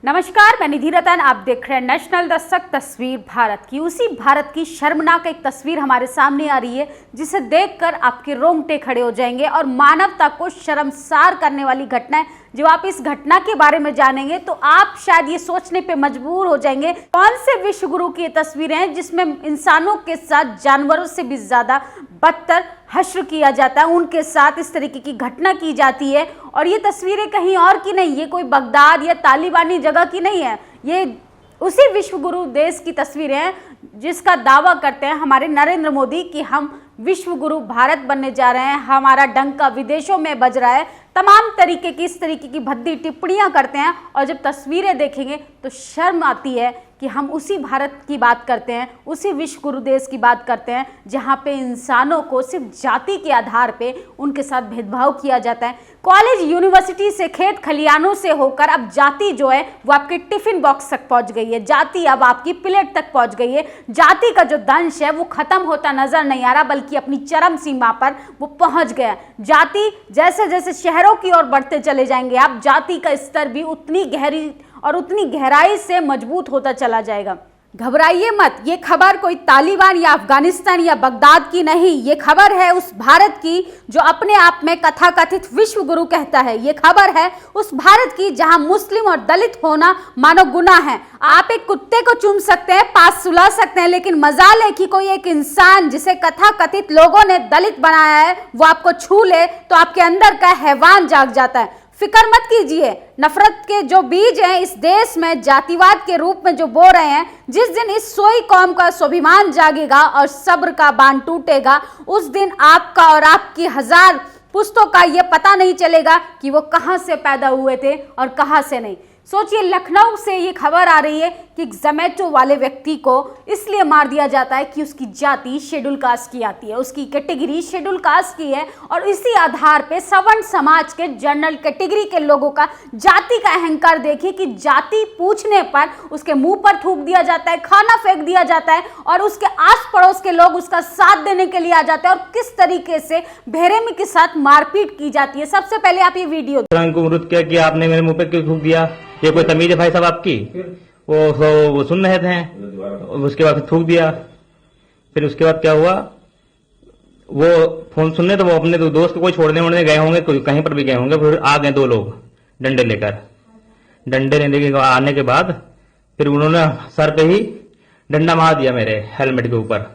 नमस्कार, मैं निधि रतन। आप देख रहे हैं नेशनल दस्तक तस्वीर भारत की। उसी भारत की शर्मनाक एक तस्वीर हमारे सामने आ रही है जिसे देखकर आपके रोंगटे खड़े हो जाएंगे और मानवता को शर्मसार करने वाली घटना है। जब आप इस घटना के बारे में जानेंगे तो आप शायद ये सोचने पे मजबूर हो जाएंगे कौन से विश्व गुरु की ये तस्वीरें हैं जिसमें इंसानों के साथ जानवरों से भी ज्यादा बदतर हश्र किया जाता है, उनके साथ इस तरीके की घटना की जाती है। और ये तस्वीरें कहीं और की नहीं, ये कोई बगदाद या तालिबानी जगह की नहीं है, ये उसी विश्व गुरु देश की तस्वीरें हैं जिसका दावा करते हैं हमारे नरेंद्र मोदी कि हम विश्व गुरु भारत बनने जा रहे हैं, हमारा डंका विदेशों में बज रहा है। तमाम तरीके की इस तरीके की भद्दी टिप्पणियां करते हैं और जब तस्वीरें देखेंगे तो शर्म आती है कि हम उसी भारत की बात करते हैं, उसी विश्व गुरु देश की बात करते हैं जहां पे इंसानों को सिर्फ जाति के आधार पे उनके साथ भेदभाव किया जाता है। कॉलेज यूनिवर्सिटी से, खेत खलियानों से होकर अब जाति जो है वो आपके टिफिन बॉक्स तक पहुंच गई है, जाति अब आपकी प्लेट तक पहुंच गई है। जाति का जो दंश है वो खत्म होता नजर नहीं आ रहा, बल्कि अपनी चरम सीमा पर वो पहुंच गया। जाति जैसे जैसे शहरों की ओर बढ़ते चले जाएंगे आप, जाति का स्तर भी उतनी गहरी और उतनी गहराई से मजबूत होता चला जाएगा। घबराइए मत, ये खबर कोई तालिबान या अफगानिस्तान या बगदाद की नहीं, ये खबर है उस भारत की जो अपने आप में कथाकथित विश्व गुरु कहता है। ये खबर है उस भारत की जहां मुस्लिम और दलित होना मानो गुनाह है। आप एक कुत्ते को चूम सकते हैं, पास सुला सकते हैं, लेकिन मजाल है कि कोई एक इंसान जिसे कथाकथित लोगों ने दलित बनाया है वो आपको छू ले तो आपके अंदर का हैवान जाग जाता है। फिक्र मत कीजिए, नफरत के जो बीज हैं इस देश में जातिवाद के रूप में जो बो रहे हैं, जिस दिन इस सोई कौम का स्वाभिमान जागेगा और सब्र का बांध टूटेगा, उस दिन आपका और आपकी हजार पुश्तों का ये पता नहीं चलेगा कि वो कहां से पैदा हुए थे और कहां से नहीं। सोचिए, लखनऊ से ये खबर आ रही है कि जोमैटो वाले व्यक्ति को इसलिए मार दिया जाता है कि उसकी जाति शेड्यूल कास्ट की आती है, उसकी कैटेगरी शेड्यूल कास्ट की है और इसी आधार पे सवर्ण समाज के जनरल कैटेगरी के लोगों का जाति का अहंकार देखिए कि जाति पूछने पर उसके मुंह पर थूक दिया जाता है, खाना फेंक दिया जाता है और उसके आस पड़ोस के लोग उसका साथ देने के लिए आ जाते हैं और किस तरीके से बेरहमी के साथ मारपीट की जाती है। सबसे पहले आप ये वीडियो क्या आपने मेरे मुंह पे क्यों थूक दिया? ये कोई तमीज है भाई साहब आपकी? वो सुन रहे थे, उसके बाद थूक दिया। फिर उसके बाद क्या हुआ, वो फोन सुनने तो वो अपने दोस्त को कोई छोड़ने वोड़ने गए होंगे, कहीं पर भी गए होंगे। फिर आ गए दो लोग डंडे लेकर। डंडे लेने के आने के बाद फिर उन्होंने सर पे ही डंडा मार दिया मेरे हेलमेट के ऊपर।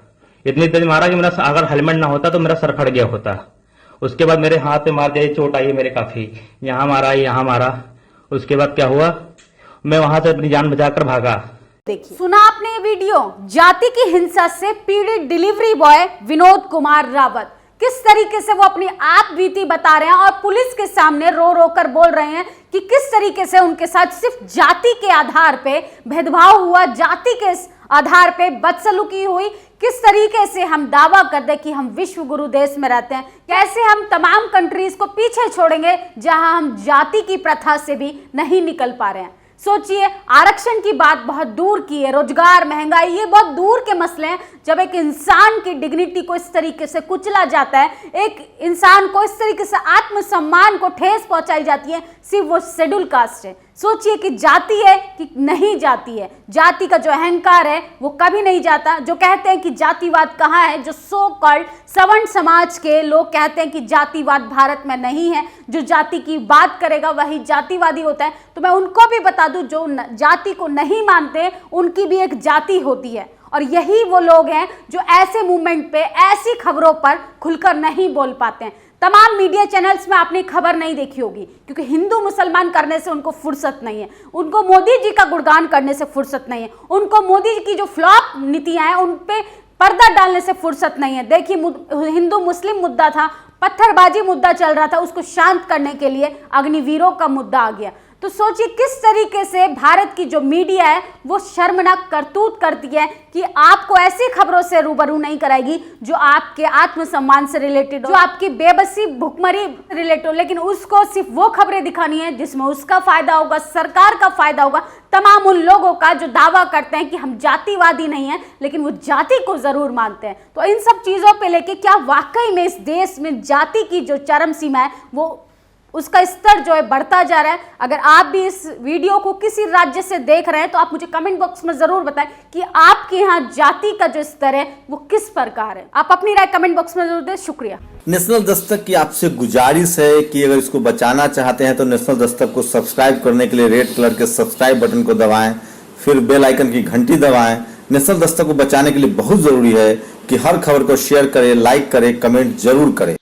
इतनी तेज मारा कि मेरा अगर हेलमेट ना होता तो मेरा सर फट गया होता। उसके बाद मेरे हाथ पे मार दिया, चोट आई है मेरे काफी, यहाँ मारा यहाँ मारा। उसके बाद क्या हुआ, मैं वहां से अपनी जान बचाकर भागा। देखिए, सुना आपने ये वीडियो? जाति की हिंसा से पीड़ित डिलीवरी बॉय विनोद कुमार रावत किस तरीके से वो अपनी आप बीती बता रहे हैं और पुलिस के सामने रो रो कर बोल रहे हैं कि किस तरीके से उनके साथ सिर्फ जाति के आधार पे भेदभाव हुआ, जाति के आधार पे बदसलूकी हुई। किस तरीके से हम दावा कर दे कि हम विश्व गुरु देश में रहते हैं, कैसे हम तमाम कंट्रीज को पीछे छोड़ेंगे जहां हम जाति की प्रथा से भी नहीं निकल पा रहे हैं। सोचिए, आरक्षण की बात बहुत दूर की है, रोजगार, महंगाई, ये बहुत दूर के मसले हैं। जब एक इंसान की डिग्निटी को इस तरीके से कुचला जाता है, एक इंसान को इस तरीके से आत्मसम्मान को ठेस पहुंचाई जाती है, सिर्फ वो शेड्यूल कास्ट है। सोचिए कि जाति है कि नहीं जाति है। जाति का जो अहंकार है वो कभी नहीं जाता। जो कहते हैं कि जातिवाद कहाँ है, जो सो कॉल्ड सवर्ण समाज के लोग कहते हैं कि जातिवाद भारत में नहीं है, जो जाति की बात करेगा वही जातिवादी होता है। तो मैं उनको भी बता दूं, जो जाति को नहीं मानते उनकी भी एक जाति होती है और यही वो लोग हैं जो ऐसे मूवमेंट पे, ऐसी खबरों पर खुलकर नहीं बोल पाते हैं। तमाम मीडिया चैनल्स में आपने खबर नहीं देखी होगी क्योंकि हिंदू मुसलमान करने से उनको फुर्सत नहीं है, उनको मोदी जी का गुणगान करने से फुर्सत नहीं है, उनको मोदी जी की जो फ्लॉप नीतियां हैं उन पे पर्दा डालने से फुर्सत नहीं है। देखिए, हिंदू मुस्लिम मुद्दा था, पत्थरबाजी मुद्दा चल रहा था, उसको शांत करने के लिए अग्निवीरों का मुद्दा आ गया। तो सोचिए किस तरीके से भारत की जो मीडिया है वो शर्मनाक करतूत करती है कि आपको ऐसी खबरों से रूबरू नहीं कराएगी जो आपके आत्मसम्मान से रिलेटेड हो, जो आपकी बेबसी भुखमरी रिलेटेड हो, लेकिन उसको सिर्फ वो खबरें दिखानी है जिसमें उसका फायदा होगा, सरकार का फायदा होगा, तमाम उन लोगों का जो दावा करते हैं कि हम जातिवादी नहीं हैं लेकिन वो जाति को जरूर मानते हैं। तो इन सब चीजों पे लेके क्या वाकई में इस देश में जाति की जो चरम सीमा है वो उसका स्तर जो है बढ़ता जा रहा है। अगर आप भी इस वीडियो को किसी राज्य से देख रहे हैं तो आप मुझे कमेंट बॉक्स में जरूर बताएं कि आपके यहाँ जाति का जो स्तर है वो किस प्रकार है। आप अपनी राय कमेंट बॉक्स में जरूर दें। शुक्रिया। नेशनल दस्तक की आपसे गुजारिश है कि अगर इसको बचाना चाहते हैं तो नेशनल दस्तक को सब्सक्राइब करने के लिए रेड कलर के सब्सक्राइब बटन को दबाएं, फिर बेल आइकन की घंटी दबाएं। नेशनल दस्तक को बचाने के लिए बहुत जरूरी है कि हर खबर को शेयर करें, लाइक करें, कमेंट जरूर करें।